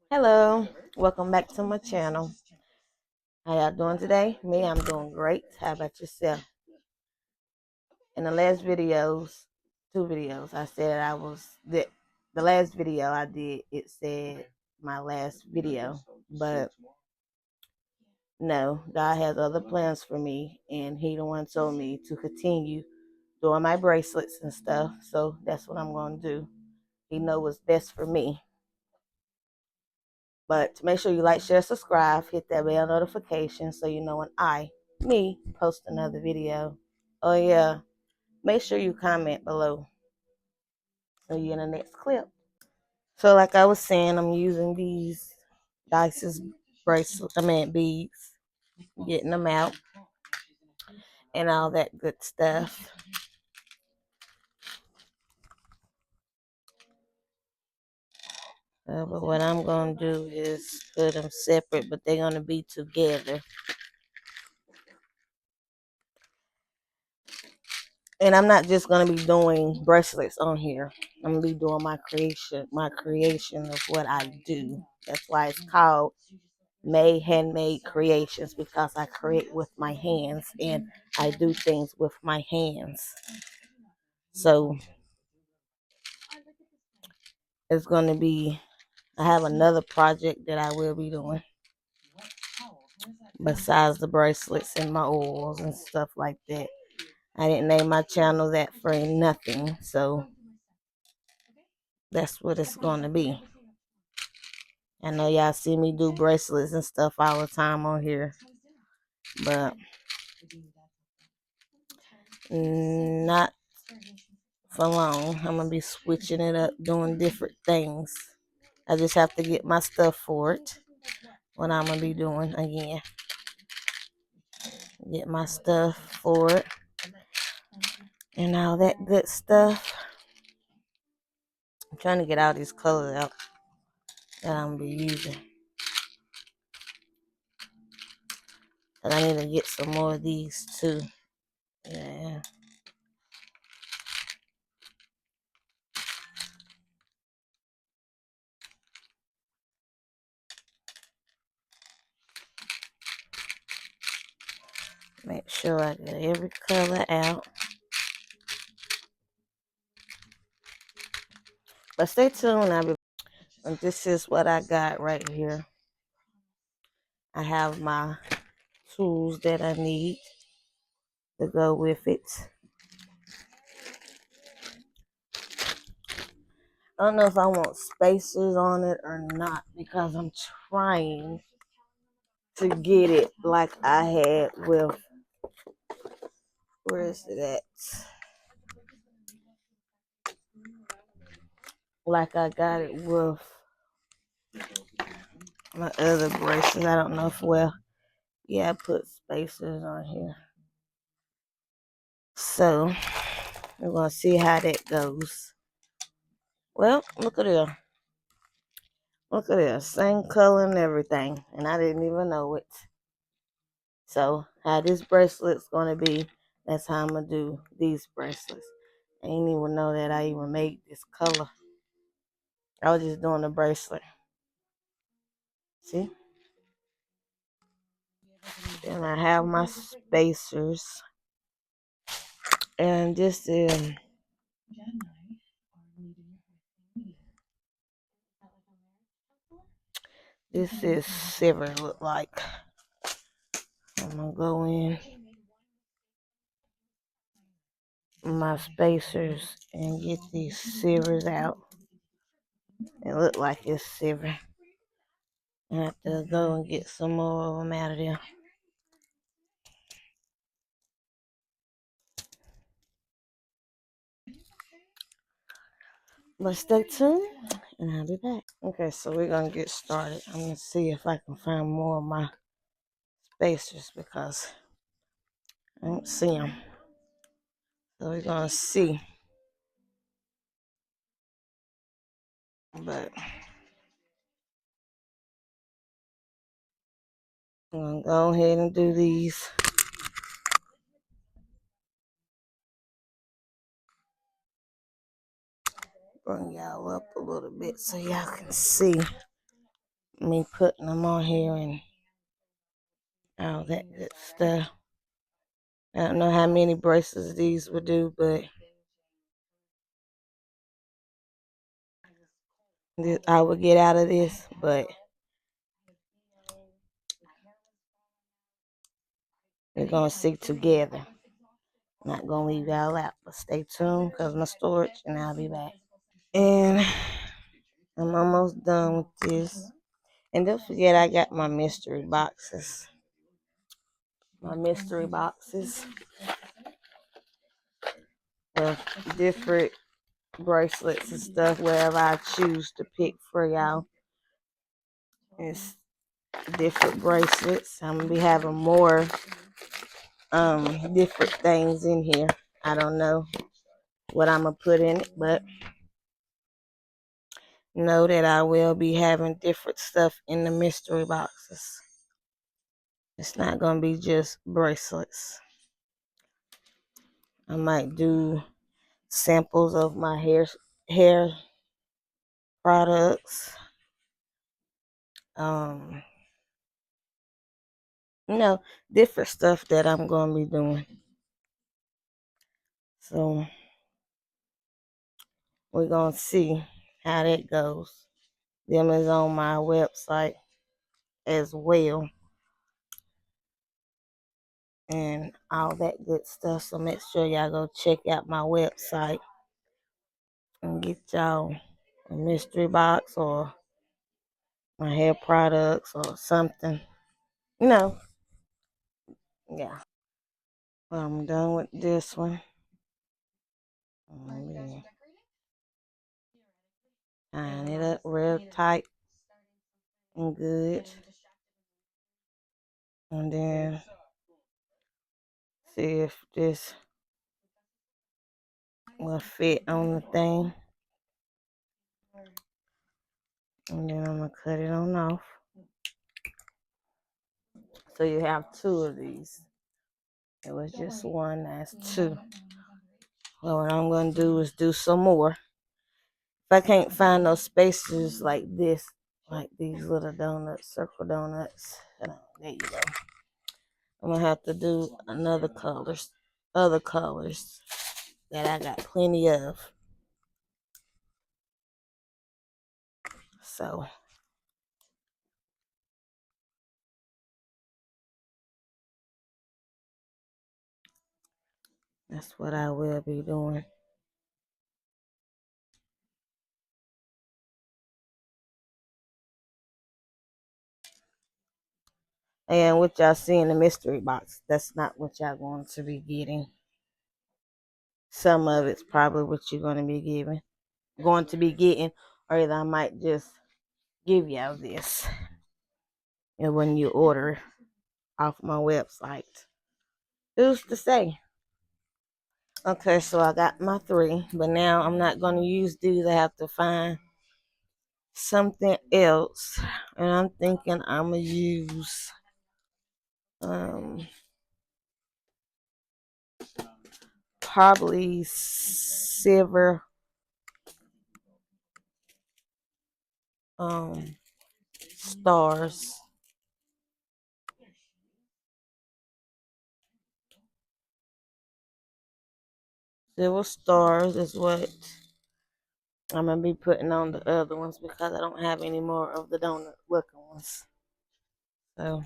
Hello, welcome back to my channel. How y'all doing today? Me, I'm doing great. How about yourself? In the last videos, two videos, I said the last video I did, it said my last video, but no, God has other plans for me, and He the one told me to continue doing my bracelets and stuff. So that's what I'm going to do. He know what's best for me. But make sure you like, share, subscribe, hit that bell notification so you know when me, post another video. Oh yeah, make sure you comment below. See you in the next clip. So like I was saying, I'm using these Dice's beads, getting them out and all that good stuff. But what I'm going to do is put them separate, but they're going to be together. And I'm not just gonna be doing bracelets on here. I'm gonna be doing my creation of what I do. That's why it's called Mae-HandMade Creations, because I create with my hands and I do things with my hands. So it's gonna be, I have another project that I will be doing besides the bracelets and my oils and stuff like that. I didn't name my channel that for nothing, so that's what it's gonna be. I know y'all see me do bracelets and stuff all the time on here, but not for long. I'm gonna be switching it up, doing different things. I just have to get my stuff for it. What I'm gonna be doing again, get my stuff for it and all that good stuff. I'm trying to get all these colors out that I'm gonna be using, and I need to get some more of these too. Yeah. Make sure I get every color out. But stay tuned. And this is what I got right here. I have my tools that I need to go with it. I don't know if I want spacers on it or not, because I'm trying to get it like I had with, where is it at? Like I got it with my other bracelets. I don't know if, well, yeah, I put spacers on here. So we're going to see how that goes. Well, look at it. Look at this, same color and everything, and I didn't even know it. So how this bracelet's gonna be, that's how I'm gonna do these bracelets. I didn't even know that I even made this color. I was just doing the bracelet. See? Then I have my spacers. And this is silver, look like. I'm gonna go in my spacers and get these silvers out. It look like it's silver. I have to go and get some more of them out of there. But stay tuned and I'll be back. Okay, so we're gonna get started. I'm gonna see if I can find more of my spacers because I don't see them. So we're gonna see. But I'm gonna go ahead and do these. Bring y'all up a little bit so y'all can see. me putting them on here and all that good stuff. I don't know how many bracelets these would do, but I would get out of this. But we're gonna see together. Not gonna leave y'all out, but stay tuned because my storage, and I'll be back. And I'm almost done with this. And don't forget, I got my mystery boxes. My mystery boxes of different bracelets and stuff, wherever I choose to pick for y'all. It's different bracelets. I'm gonna be having more different things in here. I don't know what I'm gonna put in it, but know that I will be having different stuff in the mystery boxes. It's not gonna be just bracelets. I might do samples of my hair products. Um, different stuff that I'm gonna be doing. So we're gonna see how that goes. Them is on my website as well, and all that good stuff. So make sure y'all go check out my website and get y'all a mystery box or my hair products or something. Yeah. Well, I'm done with this one. Tying it up real tight and good. And then see if this will fit on the thing. And then I'm going to cut it on off. So you have two of these. It was just one, that's two. Well, what I'm going to do is do some more. If I can't find those spaces like this, like these little donuts, circle donuts, there you go. I'm going to have to do other colors that I got plenty of. So that's what I will be doing. And what y'all see in the mystery box, that's not what y'all going to be getting. Some of it's probably what you're going to be getting, or either I might just give y'all this. And when you order off my website, who's to say? Okay, so I got my 3, but now I'm not going to use these. I have to find something else, and I'm thinking I'm gonna use probably silver stars. Silver stars is what I'm gonna be putting on the other ones because I don't have any more of the donut looking ones. So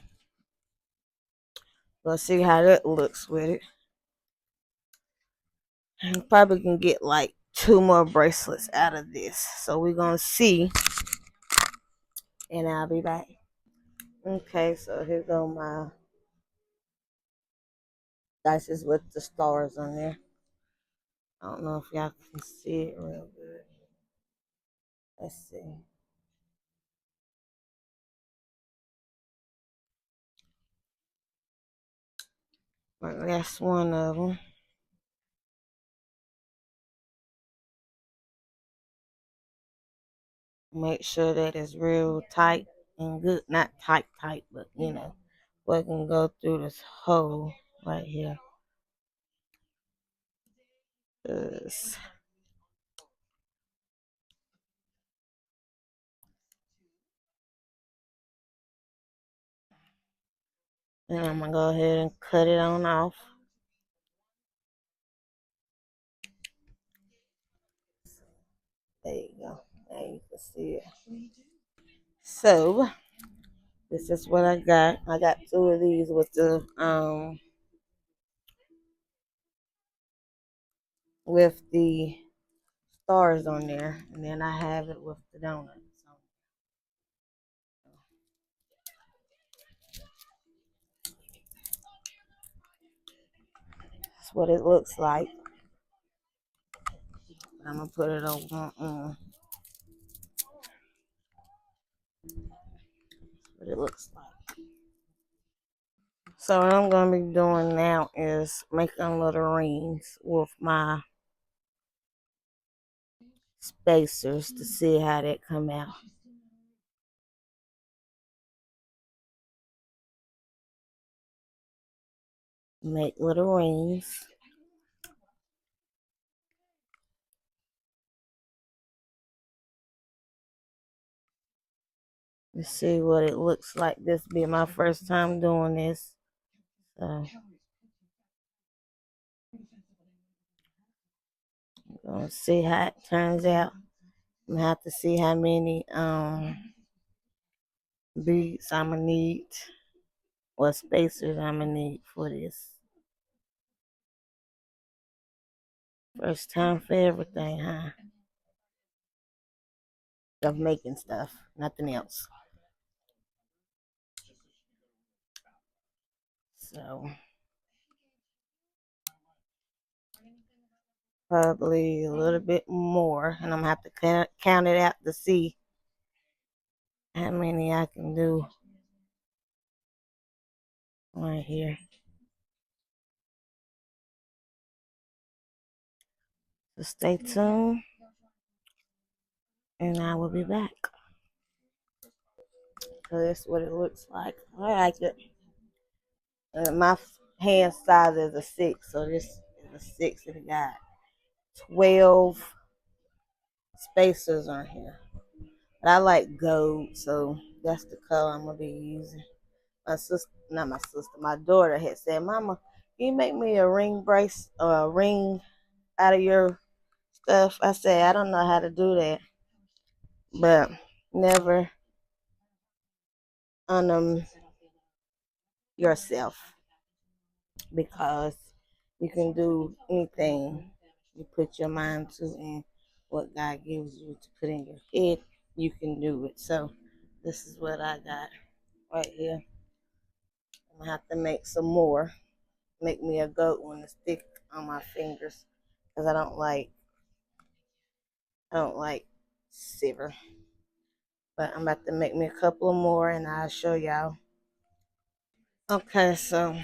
let's see how that looks with it. And probably can get like 2 more bracelets out of this. So we're gonna see, and I'll be back. Okay, so here go my dices with the stars on there. I don't know if y'all can see it real good. Let's see. Well, that's one of them. Make sure that it's real tight and good. Not tight, but we can go through this hole right here. Yes. And I'm going to go ahead and cut it on off. There you go. There you can see it. So this is what I got. I got 2 of these with the stars on there, and then I have it with the donuts. So that's what it looks like. I'm gonna put it on. What it looks like. So what I'm gonna be doing now is making little rings with my spacers to see how that come out. Make little rings. Let's see what it looks like. This be my first time doing this. So I'm gonna see how it turns out. I'm gonna have to see how many beads I'm gonna need, or spacers I'm gonna need for this. First time for everything, huh? Of making stuff, nothing else. So probably a little bit more, and I'm gonna have to count it out to see how many I can do right here. So stay tuned, and I will be back. So that's what it looks like. I like it. My hand size is a 6, so this is a 6, and it got 12 spacers on here. But I like gold, so that's the color I'm gonna be using. My sister, not my sister, my daughter had said, "Mama, can you make me a ring brace or a ring out of your stuff?" I said, "I don't know how to do that, but never on yourself, because you can do anything you put your mind to, and what God gives you to put in your head, you can do it." So this is what I got right here. I'm gonna have to make some more. Make me a goat one to stick on my fingers, because I don't like silver. But I'm about to make me a couple of more, and I'll show y'all. Okay, so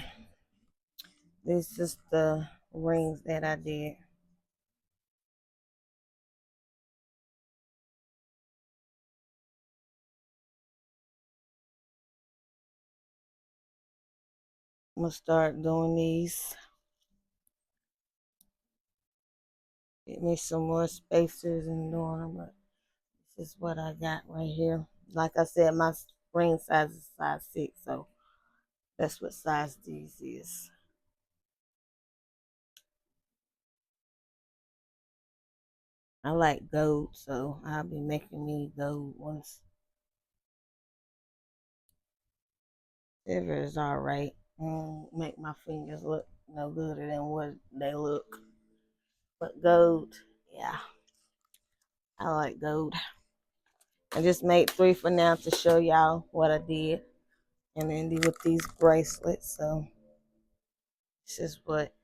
this is the rings that I did. I'm gonna start doing these. Get me some more spacers and doing them, but this is what I got right here. Like I said, my ring size is size 6, so that's what size these is. I like gold, so I'll be making me gold ones. Silver is alright. Make my fingers look no gooder than what they look. But gold, yeah, I like gold. I just made 3 for now to show y'all what I did. And then with these bracelets, so this is what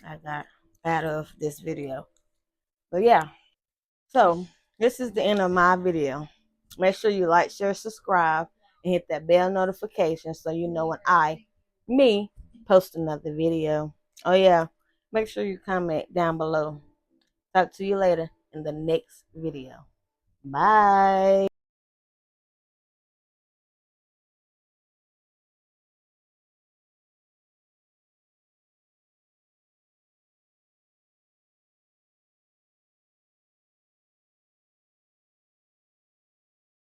I got out of this video. But yeah, so this is the end of my video. Make sure you like, share, subscribe, and hit that bell notification so you know when me, post another video. Oh yeah, make sure you comment down below. Talk to you later in the next video. Bye.